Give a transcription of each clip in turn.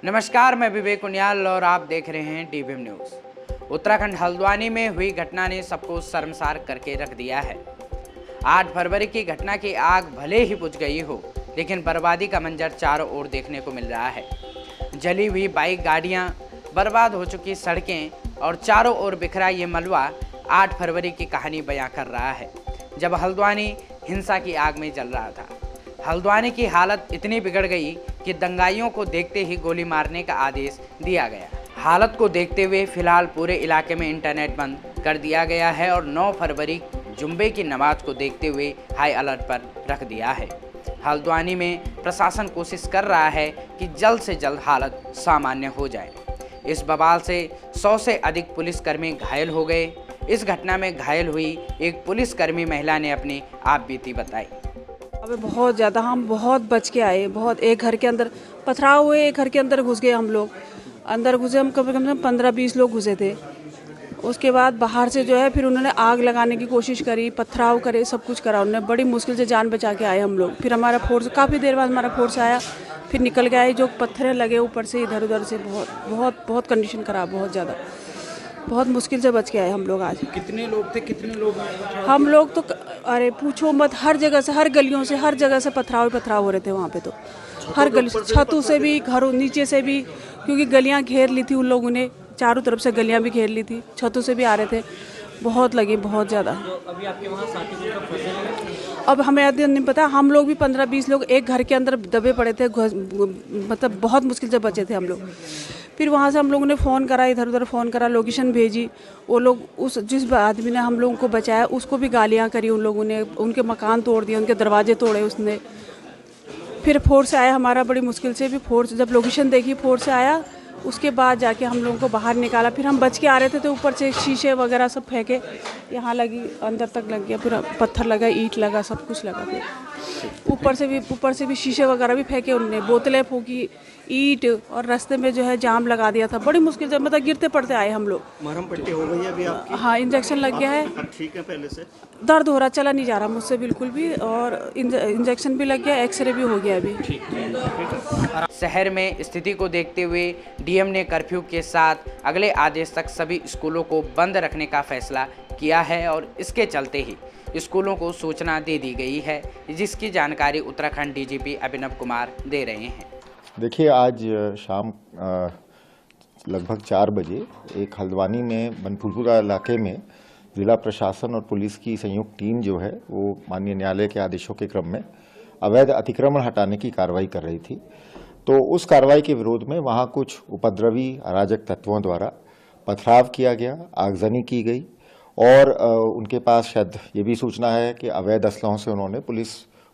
नमस्कार, मैं विवेक उनियाल और आप देख रहे हैं डीबीएम न्यूज़। उत्तराखंड हल्द्वानी में हुई घटना ने सबको शर्मसार करके रख दिया है। 8 फरवरी की घटना की आग भले ही बुझ गई हो, लेकिन बर्बादी का मंजर चारों ओर देखने को मिल रहा है। जली हुई बाइक गाड़ियां, बर्बाद हो चुकी सड़कें और चारों ओर बिखरा ये मलबा 8 फरवरी की कहानी बयां कर रहा है, जब हल्द्वानी हिंसा की आग में जल रहा था। हल्द्वानी की हालत इतनी बिगड़ गई कि दंगाइयों को देखते ही गोली मारने का आदेश दिया गया। हालत को देखते हुए फिलहाल पूरे इलाके में इंटरनेट बंद कर दिया गया है और 9 फरवरी जुम्बे की नमाज को देखते हुए हाई अलर्ट पर रख दिया है। हल्द्वानी में प्रशासन कोशिश कर रहा है कि जल्द से जल्द हालत सामान्य हो जाए। इस बवाल से 100 से अधिक पुलिसकर्मी घायल हो गए। इस घटना में घायल हुई एक पुलिसकर्मी महिला ने अपनी आपबीती बताई। अबे बहुत ज़्यादा हम बहुत बच के आए। बहुत एक घर के अंदर पथराव हुए, एक घर के अंदर घुस गए। हम लोग अंदर घुसे, हम कम से कम 15-20 लोग घुसे थे। उसके बाद बाहर से जो है फिर उन्होंने आग लगाने की कोशिश करी, पथराव करे, सब कुछ करा उन्होंने। बड़ी मुश्किल से जान बचा के आए हम लोग। फिर हमारा फोर्स काफ़ी देर बाद हमारा फोर्स आया, फिर निकल के आए। जो पत्थरें लगे ऊपर से इधर उधर से, बहुत बहुत बहुत कंडीशन ख़राब, बहुत ज़्यादा, बहुत मुश्किल से बच के आए हम लोग। आज कितने लोग थे, कितने लोग हम लोग तो अरे पूछो मत, हर जगह से, हर गलियों से, हर जगह से पथराव हो रहे थे वहाँ पे। तो हर गली, छतों से भी, घरों नीचे से भी, क्योंकि गलियाँ घेर ली थी उन लोगों ने, चारों तरफ से गलियाँ भी घेर ली थी, छतों से भी आ रहे थे। बहुत लगी, बहुत ज़्यादा। अभी आपके वहाँ साथी लोग फंसे हैं? अब हमें याद नहीं पता, हम लोग भी 15-20 लोग एक घर के अंदर दबे पड़े थे। मतलब बहुत मुश्किल से बचे थे हम लोग। फिर वहाँ से हम लोगों ने फ़ोन करा, इधर उधर फ़ोन करा, लोकेशन भेजी। वो लोग, उस जिस आदमी ने हम लोगों को बचाया उसको भी गालियाँ करी उन लोगों ने, उनके मकान तोड़ दिए, उनके दरवाजे तोड़े उसने। फिर फोर्स आया हमारा, बड़ी मुश्किल से भी फोर्स, जब लोकेशन देखी फोर्स आया, उसके बाद जाके हम लोगों को बाहर निकाला। फिर हम बच के आ रहे थे तो ऊपर से शीशे वगैरह सब फेंके, यहाँ लगी, अंदर तक लग गया, पूरा पत्थर लगा, ईंट लगा, सब कुछ लगा। फिर ऊपर से भी शीशे वगैरह भी फेंके उनने, बोतलें फूकी, ईंट, और रास्ते में जो है जाम लगा दिया था। बड़ी मुश्किल से, मतलब गिरते पड़ते आए हम लोग। मरहम पट्टी हो गई है अभी आपकी? हाँ, इंजेक्शन लग गया है। ठीक है पहले से? दर्द हो रहा, चला नहीं जा रहा मुझसे बिल्कुल भी, और इंजेक्शन भी लग गया, एक्सरे भी हो गया अभी। शहर में स्थिति को देखते हुए डीएम ने कर्फ्यू के साथ अगले आदेश तक सभी स्कूलों को बंद रखने का फैसला किया है और इसके चलते ही स्कूलों को सूचना दे दी गई है, जिसकी जानकारी उत्तराखंड डीजीपी अभिनव कुमार दे रहे हैं। देखिए, आज शाम लगभग 4 बजे एक हल्द्वानी में बनफुलपुरा इलाके में ज़िला प्रशासन और पुलिस की संयुक्त टीम जो है वो माननीय न्यायालय के आदेशों के क्रम में अवैध अतिक्रमण हटाने की कार्रवाई कर रही थी। तो उस कार्रवाई के विरोध में वहाँ कुछ उपद्रवी अराजक तत्वों द्वारा पथराव किया गया, आगजनी की गई और उनके पास शायद ये भी सूचना है कि अवैध असलहों से उन्होंने पुलिस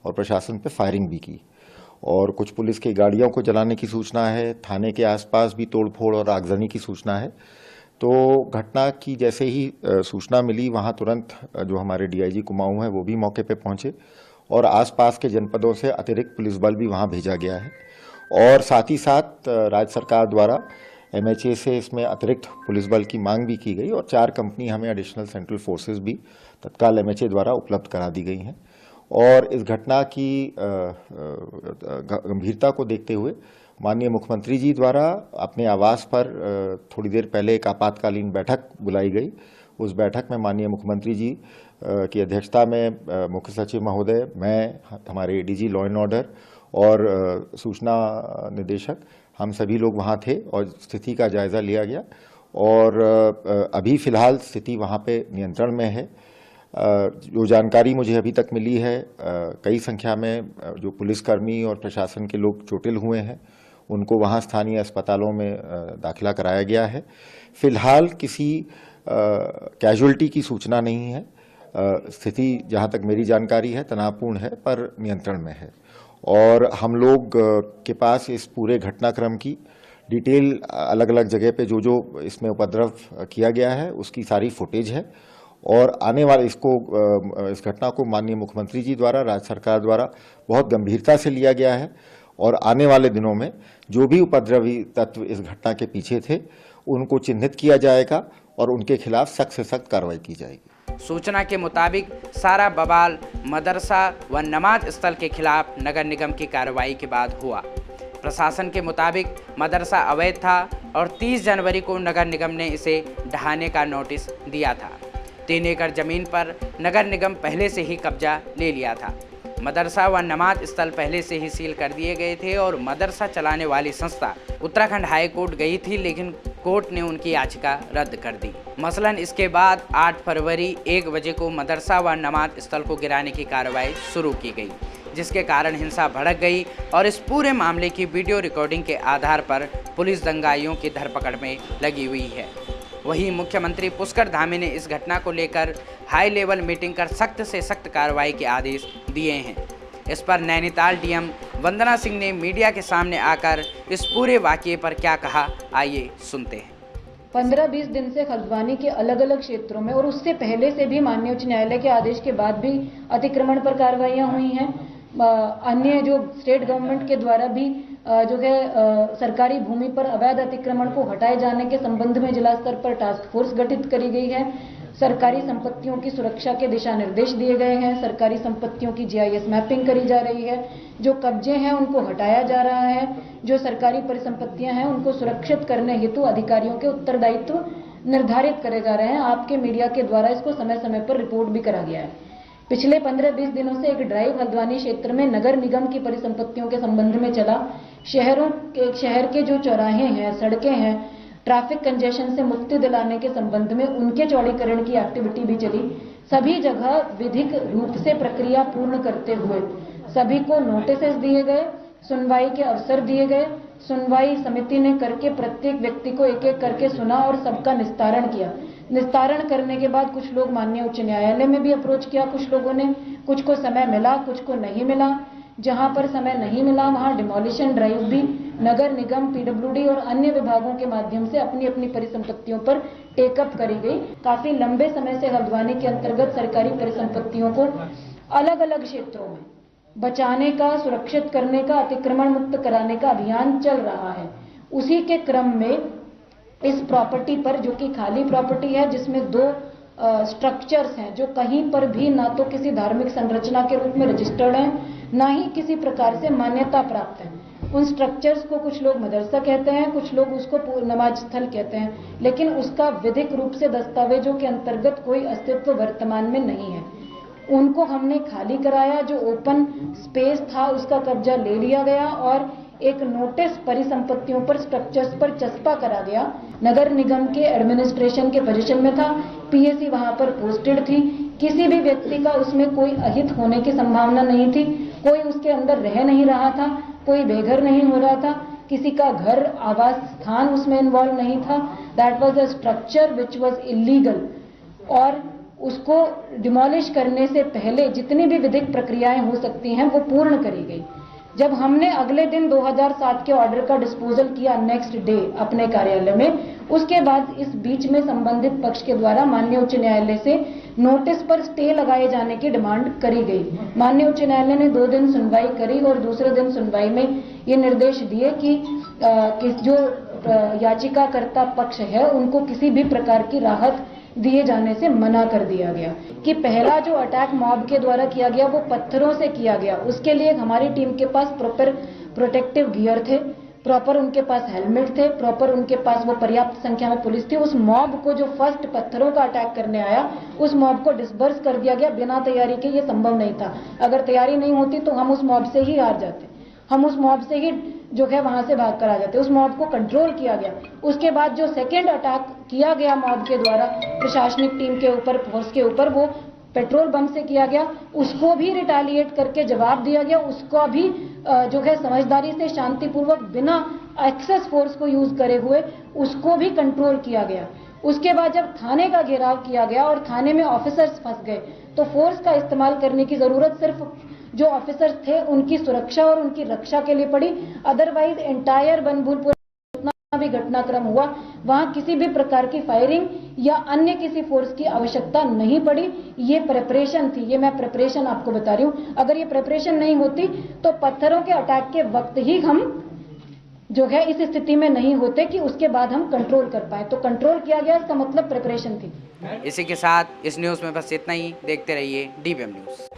और प्रशासन पर फायरिंग भी की और कुछ पुलिस की गाड़ियों को जलाने की सूचना है। थाने के आसपास भी तोड़फोड़ और आगजनी की सूचना है। तो घटना की जैसे ही सूचना मिली, वहाँ तुरंत जो हमारे डीआईजी कुमाऊं हैं वो भी मौके पे पहुंचे और आसपास के जनपदों से अतिरिक्त पुलिस बल भी वहाँ भेजा गया है और साथ ही साथ राज्य सरकार द्वारा एमएचए से इसमें अतिरिक्त पुलिस बल की मांग भी की गई और 4 कंपनी हमें एडिशनल सेंट्रल फोर्सेस भी तत्काल एमएचए द्वारा उपलब्ध करा दी गई हैं। और इस घटना की गंभीरता को देखते हुए माननीय मुख्यमंत्री जी द्वारा अपने आवास पर थोड़ी देर पहले एक आपातकालीन बैठक बुलाई गई। उस बैठक में माननीय मुख्यमंत्री जी की अध्यक्षता में मुख्य सचिव महोदय, मैं, हमारे एडीजी लॉ एंड ऑर्डर और सूचना निदेशक, हम सभी लोग वहाँ थे और स्थिति का जायज़ा लिया गया और अभी फ़िलहाल स्थिति वहाँ पे नियंत्रण में है। जो जानकारी मुझे अभी तक मिली है, कई संख्या में जो पुलिसकर्मी और प्रशासन के लोग चोटिल हुए हैं, उनको वहाँ स्थानीय अस्पतालों में दाखिला कराया गया है। फिलहाल किसी कैजुअल्टी की सूचना नहीं है। स्थिति जहाँ तक मेरी जानकारी है तनावपूर्ण है पर नियंत्रण में है और हम लोग के पास इस पूरे घटनाक्रम की डिटेल अलग अलग जगह पे जो इसमें उपद्रव किया गया है उसकी सारी फुटेज है और आने वाले इस घटना को माननीय मुख्यमंत्री जी द्वारा, राज्य सरकार द्वारा बहुत गंभीरता से लिया गया है और आने वाले दिनों में जो भी उपद्रवी तत्व इस घटना के पीछे थे उनको चिन्हित किया जाएगा और उनके खिलाफ सख्त से सख्त कार्रवाई की जाएगी। सूचना के मुताबिक सारा बवाल मदरसा व नमाज स्थल के खिलाफ नगर निगम की कार्रवाई के बाद हुआ। प्रशासन के मुताबिक मदरसा अवैध था और 30 जनवरी को नगर निगम ने इसे ढहाने का नोटिस दिया था। 3 एकड़ जमीन पर नगर निगम पहले से ही कब्जा ले लिया था। मदरसा व नमाज स्थल पहले से ही सील कर दिए गए थे और मदरसा चलाने वाली संस्था उत्तराखंड हाई कोर्ट गई थी, लेकिन कोर्ट ने उनकी याचिका रद्द कर दी। मसलन इसके बाद 8 फरवरी 1 बजे को मदरसा व नमाज स्थल को गिराने की कार्रवाई शुरू की गई, जिसके कारण हिंसा भड़क गई और इस पूरे मामले की वीडियो रिकॉर्डिंग के आधार पर पुलिस दंगाइयों की धरपकड़ में लगी हुई है। वहीं मुख्यमंत्री पुष्कर धामी ने इस घटना को लेकर हाई लेवल मीटिंग कर सख्त से सख्त कार्रवाई के आदेश दिए हैं। इस पर नैनीताल डीएम वंदना सिंह ने मीडिया के सामने आकर इस पूरे वाकये पर क्या कहा, आइए सुनते हैं। 15-20 दिन से हल्द्वानी के अलग अलग क्षेत्रों में और उससे पहले से भी माननीय उच्च न्यायालय के आदेश के बाद भी अतिक्रमण पर कार्रवाइयां हुई हैं। अन्य जो स्टेट गवर्नमेंट के द्वारा भी जो है सरकारी भूमि पर अवैध अतिक्रमण को हटाए जाने के संबंध में जिला स्तर पर टास्क फोर्स गठित करी गई है। सरकारी संपत्तियों की सुरक्षा के दिशा निर्देश दिए गए हैं। सरकारी संपत्तियों की जीआईएस मैपिंग करी जा रही है। जो कब्जे हैं उनको हटाया जा रहा है। जो सरकारी परिसंपत्तियां हैं उनको सुरक्षित करने हेतु अधिकारियों के उत्तरदायित्व निर्धारित करे जा रहे हैं। आपके मीडिया के द्वारा इसको समय समय पर रिपोर्ट भी करा गया है। पिछले 15-20 दिनों से एक ड्राइव हल्द्वानी क्षेत्र में नगर निगम की परिसंपत्तियों के संबंध में चला। शहर के जो चौराहे हैं, सड़कें हैं, ट्रैफिक कंजेशन से मुक्ति दिलाने के संबंध में उनके चौड़ीकरण की एक्टिविटी भी चली। सभी जगह विधिक रूप से प्रक्रिया पूर्ण करते हुए सभी को नोटिस दिए गए, सुनवाई के अवसर दिए गए। सुनवाई समिति ने करके प्रत्येक व्यक्ति को एक एक करके सुना और सबका निस्तारण किया। निस्तारण करने के बाद कुछ लोग माननीय उच्च न्यायालय में भी अप्रोच किया। कुछ लोगों ने, कुछ को समय मिला, कुछ को नहीं मिला। जहां पर समय नहीं मिला वहां डिमोलिशन ड्राइव भी नगर निगम, पीडब्ल्यूडी और अन्य विभागों के माध्यम से अपनी अपनी परिसंपत्तियों पर टेकअप करी गई। काफी लंबे समय से हल्द्वानी के अंतर्गत सरकारी परिसंपत्तियों को अलग अलग क्षेत्रों में बचाने का, सुरक्षित करने का, अतिक्रमण मुक्त कराने का अभियान चल रहा है। उसी के क्रम में इस प्रॉपर्टी पर, जो कि खाली प्रॉपर्टी है, जिसमें 2 स्ट्रक्चर्स हैं जो कहीं पर भी ना तो किसी धार्मिक संरचना के रूप में रजिस्टर्ड हैं, ना ही किसी प्रकार से मान्यता प्राप्त है। उन स्ट्रक्चर्स को कुछ लोग मदरसा कहते हैं, कुछ लोग उसको नमाज स्थल कहते हैं, लेकिन उसका विधिक रूप से दस्तावेजों के अंतर्गत कोई अस्तित्व वर्तमान में नहीं है। उनको हमने खाली कराया। जो ओपन स्पेस था उसका कब्जा ले लिया गया और एक नोटिस परिसंपत्तियों पर, स्ट्रक्चर्स पर चस्पा करा गया। नगर निगम के एडमिनिस्ट्रेशन के पोजीशन में था, पीएसी वहां पर पोस्टेड थी। किसी भी व्यक्ति का उसमें कोई अहित होने की संभावना नहीं थी। कोई उसके अंदर रह नहीं रहा था, कोई बेघर नहीं हो रहा था, किसी का घर, आवास स्थान उसमें इन्वॉल्व नहीं था। That was a structure which was illegal और उसको डिमोलिश करने से पहले जितनी भी विधिक प्रक्रियाएं हो सकती हैं वो पूर्ण करी गई। जब हमने अगले दिन 2007 के ऑर्डर का डिस्पोजल किया नेक्स्ट डे अपने कार्यालय में, उसके बाद इस बीच में संबंधित पक्ष के द्वारा माननीय उच्च न्यायालय से नोटिस पर स्टे लगाए जाने की डिमांड करी गई। माननीय उच्च न्यायालय ने 2 दिन सुनवाई करी और दूसरे दिन सुनवाई में ये निर्देश दिए कि जो याचिकाकर्ता पक्ष है उनको किसी भी प्रकार की राहत दिए जाने से मना कर दिया गया। कि पहला जो अटैक मॉब के द्वारा किया गया वो पत्थरों से किया गया। उसके लिए हमारी टीम के पास प्रॉपर प्रोटेक्टिव गियर थे, प्रॉपर उनके पास हेलमेट थे, प्रॉपर उनके पास वो पर्याप्त संख्या में पुलिस थी। उस मॉब को जो फर्स्ट पत्थरों का अटैक करने आया, उस मॉब को डिस्बर्स कर दिया गया। बिना तैयारी के ये संभव नहीं था। अगर तैयारी नहीं होती तो हम उस मॉब से ही हार जाते, हम उस मॉब से ही जो है वहां से भाग कर आ जाते। उस मॉब को कंट्रोल किया गया। उसके बाद जो सेकेंड अटैक किया गया मॉब के द्वारा प्रशासनिक टीम के ऊपर, फोर्स के ऊपर, वो पेट्रोल बम से किया गया। उसको भी रिटेलिएट करके जवाब दिया गया। उसको भी जो है समझदारी से, शांतिपूर्वक, बिना एक्सेस फोर्स को यूज करे हुए उसको भी कंट्रोल किया गया। उसके बाद जब थाने का घेराव किया गया और थाने में ऑफिसर्स फंस गए तो फोर्स का इस्तेमाल करने की जरूरत सिर्फ जो ऑफिसर्स थे उनकी सुरक्षा और उनकी रक्षा के लिए पड़ी। अदरवाइज एंटायर बनभूलपुर जितना भी घटनाक्रम हुआ वहां किसी भी प्रकार की फायरिंग या अन्य किसी फोर्स की आवश्यकता नहीं पड़ी। ये प्रिपरेशन थी, ये मैं प्रिपरेशन आपको बता रही हूँ। अगर ये प्रिपरेशन नहीं होती तो पत्थरों के अटैक के वक्त ही हम जो है इस स्थिति में नहीं होते कि उसके बाद हम कंट्रोल कर पाए। तो कंट्रोल किया गया, इसका मतलब प्रिपरेशन थी। इसी के साथ इस न्यूज़ में बस इतना ही। देखते रहिए DBM न्यूज़।